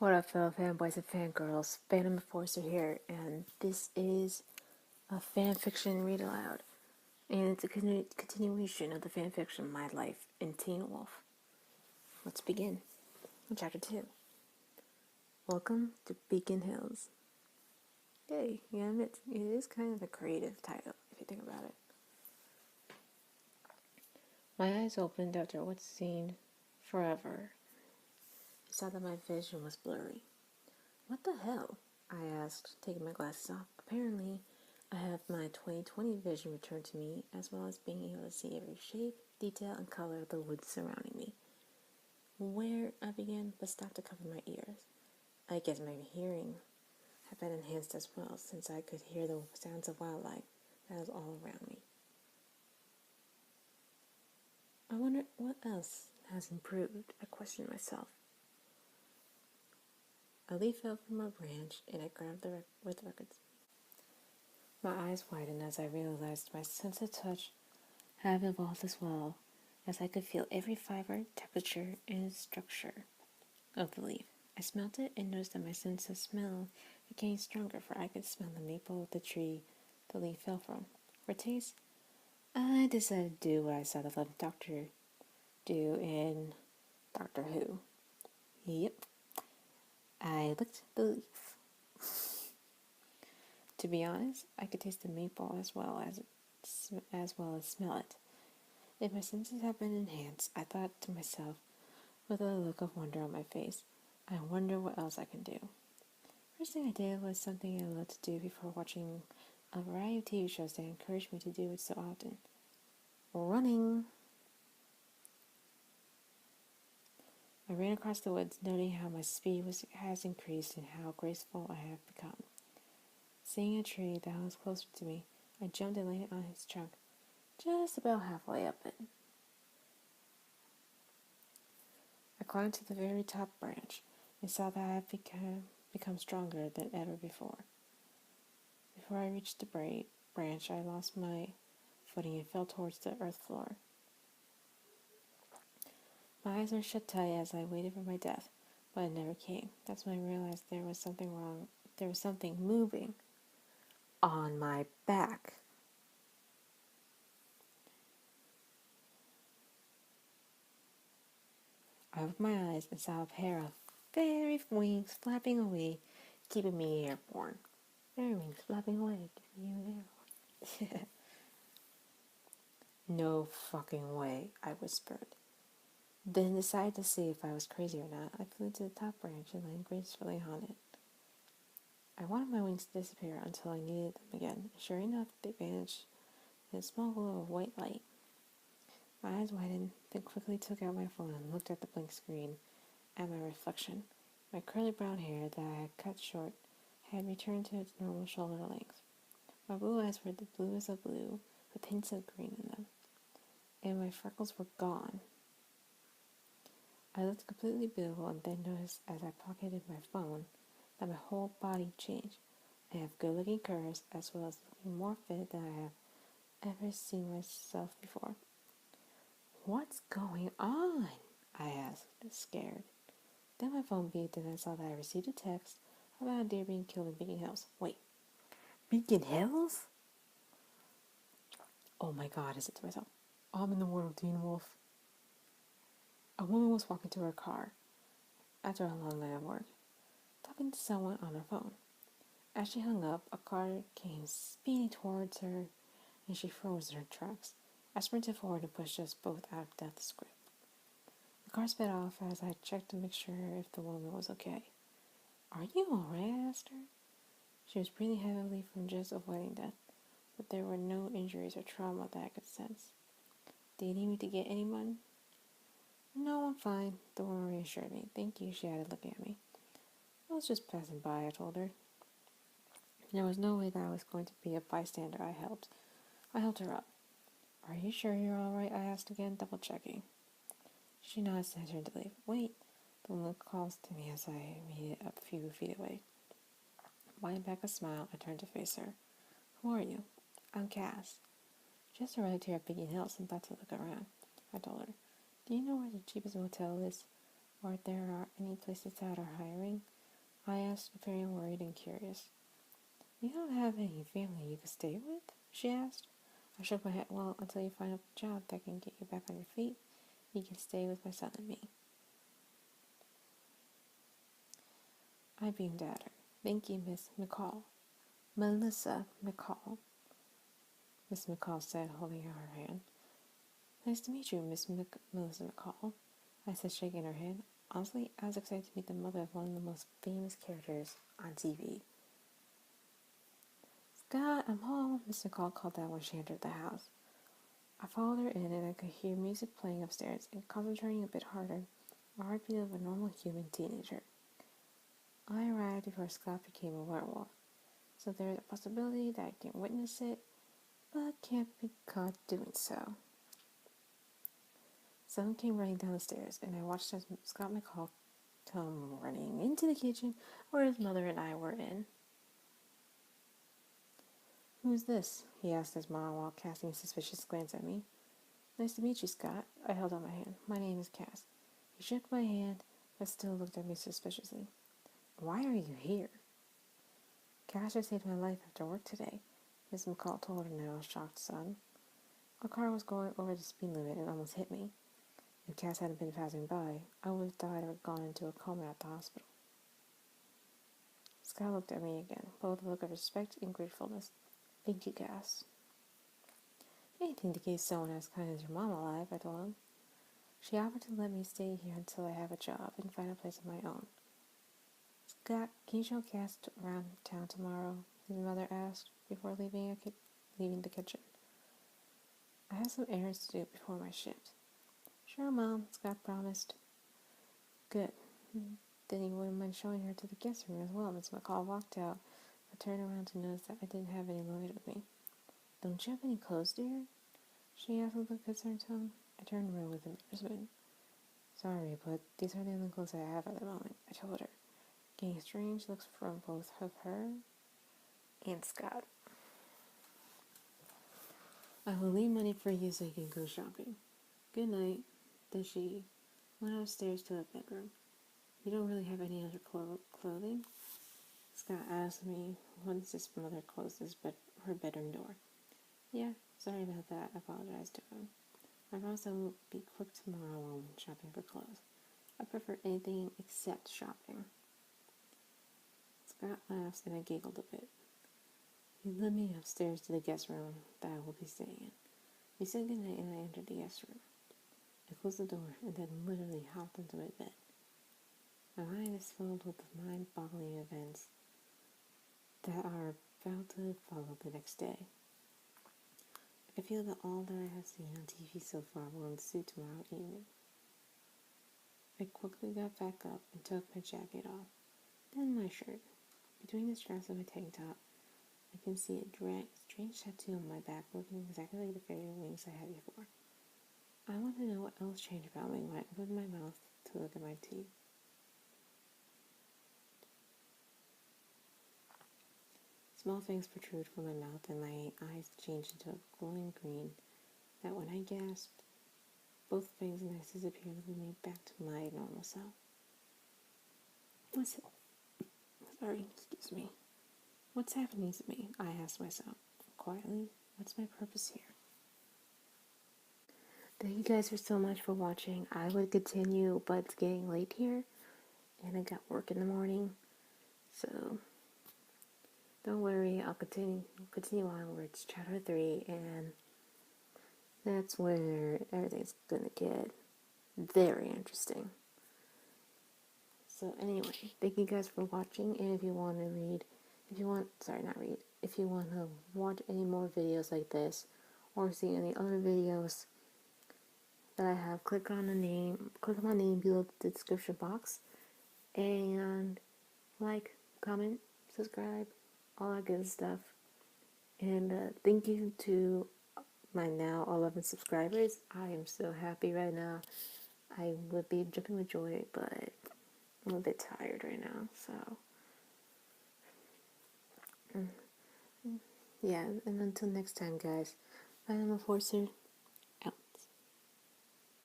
What up, fellow fanboys and fangirls? Fandom Forcer here, and this is a fanfiction read aloud, and it's a continuation of the fanfiction My Life in Teen Wolf. Let's begin with Chapter 2. Welcome to Beacon Hills. Yay, yeah, it is kind of a creative title, if you think about it. My eyes opened after what seemed forever. I saw that my vision was blurry. What the hell? I asked, taking my glasses off. Apparently, I have my 20/20 vision returned to me, as well as being able to see every shape, detail, and color of the woods surrounding me. Where I began, but stopped to cover my ears. I guess my hearing had been enhanced as well, since I could hear the sounds of wildlife that was all around me. I wonder what else has improved, I questioned myself. A leaf fell from a branch, and I grabbed with records. My eyes widened as I realized my sense of touch had evolved as well, as I could feel every fiber, temperature, and structure of the leaf. I smelled it and noticed that my sense of smell became stronger, for I could smell the maple of the tree the leaf fell from. For taste, I decided to do what I saw the 11th Doctor do in Doctor Who. Yep, I licked the leaf. To be honest, I could taste the maple as well as smell it. If my senses had been enhanced, I thought to myself, with a look of wonder on my face, I wonder what else I can do. First thing I did was something I loved to do before watching a variety of TV shows that encouraged me to do it so often. Running! I ran across the woods, noting how my speed has increased and how graceful I have become. Seeing a tree that was closer to me, I jumped and landed on its trunk, just about halfway up it. I climbed to the very top branch and saw that I had become stronger than ever before. Before I reached the branch, I lost my footing and fell towards the earth floor. My eyes were shut tight as I waited for my death, but it never came. That's when I realized there was something wrong. There was something moving on my back. I opened my eyes and saw a pair of fairy wings flapping away, keeping me airborne. Fairy wings flapping away, keeping me airborne. No fucking way, I whispered. Then decided to see if I was crazy or not. I flew to the top branch and landed gracefully on it. I wanted my wings to disappear until I needed them again. Sure enough, they vanished in a small glow of white light. My eyes widened, then quickly took out my phone and looked at the blank screen at my reflection. My curly brown hair that I had cut short had returned to its normal shoulder length. My blue eyes were the bluest of blue, with hints of green in them, and my freckles were gone. I looked completely beautiful and then noticed as I pocketed my phone that my whole body changed. I have good-looking curves as well as looking more fit than I have ever seen myself before. What's going on? I asked, scared. Then my phone beeped and I saw that I received a text about a deer being killed in Beacon Hills. Wait, Beacon Hills? Oh my god, I said to myself. I'm in the world of Teen Wolf. A woman was walking to her car after a long night of work, talking to someone on her phone. As she hung up, a car came speeding towards her, and she froze in her tracks. I sprinted forward and pushed us both out of death's grip. The car sped off as I checked to make sure if the woman was okay. Are you alright? I asked her. She was breathing heavily from just avoiding death, but there were no injuries or trauma that I could sense. Do you need me to get anyone? No, I'm fine, the woman reassured me. Thank you, she added, looking at me. I was just passing by, I told her. There was no way that I was going to be a bystander. I helped her up. Are you sure you're alright? I asked again, double checking. She nodded and I turned to leave. Wait, the woman calls to me as I made it a few feet away. Buying back a smile, I turned to face her. Who are you? I'm Cass. Just arrived here at Beacon Hills and thought to look around. I told her. Do you know where the cheapest motel is? or if there are any places that are hiring? I asked, very worried and curious. You don't have any family you could stay with? She asked. I shook my head. Well, until you find a job that can get you back on your feet, you can stay with my son and me. I beamed at her. Thank you, Miss McCall. Melissa McCall, Miss McCall said, holding out her hand. Nice to meet you, Melissa McCall, I said, shaking her hand. Honestly, I was excited to meet the mother of one of the most famous characters on TV. Scott, I'm home, Miss McCall called out when she entered the house. I followed her in and I could hear music playing upstairs and concentrating a bit harder, the heartbeat of a normal human teenager. I arrived before Scott became a werewolf, so there's a possibility that I can witness it, but can't be caught doing so. Someone came running down the stairs, and I watched as Scott McCall come running into the kitchen where his mother and I were in. Who's this? He asked his mom while casting a suspicious glance at me. Nice to meet you, Scott. I held out my hand. My name is Cass. He shook my hand, but still looked at me suspiciously. Why are you here? Cass just saved my life after work today, Miss McCall told her now shocked son. A car was going over the speed limit and almost hit me. If Cass hadn't been passing by, I would have died or gone into a coma at the hospital. Scott looked at me again, but with a look of respect and gratefulness. Thank you, Cass. Anything to keep someone as kind as your mom alive, I told him. She offered to let me stay here until I have a job and find a place of my own. Scott, can you show Cass around town tomorrow? His mother asked before leaving the kitchen. I have some errands to do before my shift. Sure, Mom, Scott promised. Good. Then you wouldn't mind showing her to the guest room as well. Miss McCall walked out, but turned around to notice that I didn't have any luggage with me. Don't you have any clothes, dear? She asked with a concerned tone. I turned around with embarrassment. Sorry, but these are the only clothes I have at the moment, I told her, getting strange looks from both of her and Scott. I will leave money for you so you can go shopping. Good night. Then she went upstairs to her bedroom. You don't really have any other clothing? Scott asked me once his mother closed her bedroom door. Yeah, sorry about that, I apologized to him. I promise I will be quick tomorrow when shopping for clothes. I prefer anything except shopping. Scott laughed and I giggled a bit. He led me upstairs to the guest room that I will be staying in. We said goodnight and I entered the guest room. I closed the door and then literally hopped into my bed. My mind is filled with the mind-boggling events that are about to follow the next day. I can feel that all that I have seen on TV so far will ensue tomorrow evening. I quickly got back up and took my jacket off, then my shirt. Between the straps of my tank top, I can see a strange tattoo on my back looking exactly like the fairy wings I had before. I want to know what else changed about me when I opened my mouth to look at my teeth. Small things protrude from my mouth and my eyes change into a glowing green that when I gasped, both fangs and eyes disappeared, leaving me back to my normal self. Excuse me. What's happening to me? I asked myself quietly. What's my purpose here? Thank you guys so much for watching. I would continue, but it's getting late here, and I got work in the morning, so don't worry. I'll continue onwards, chapter 3, and that's where everything's gonna get very interesting. So anyway, thank you guys for watching, and if you want to watch any more videos like this, or see any other videos that I have, click on my name below the description box, and like, comment, subscribe, all that good stuff. And thank you to my now 11 subscribers. I am so happy right now. I would be jumping with joy, but I'm a bit tired right now, so yeah, and until next time, guys, I'm a Forcer.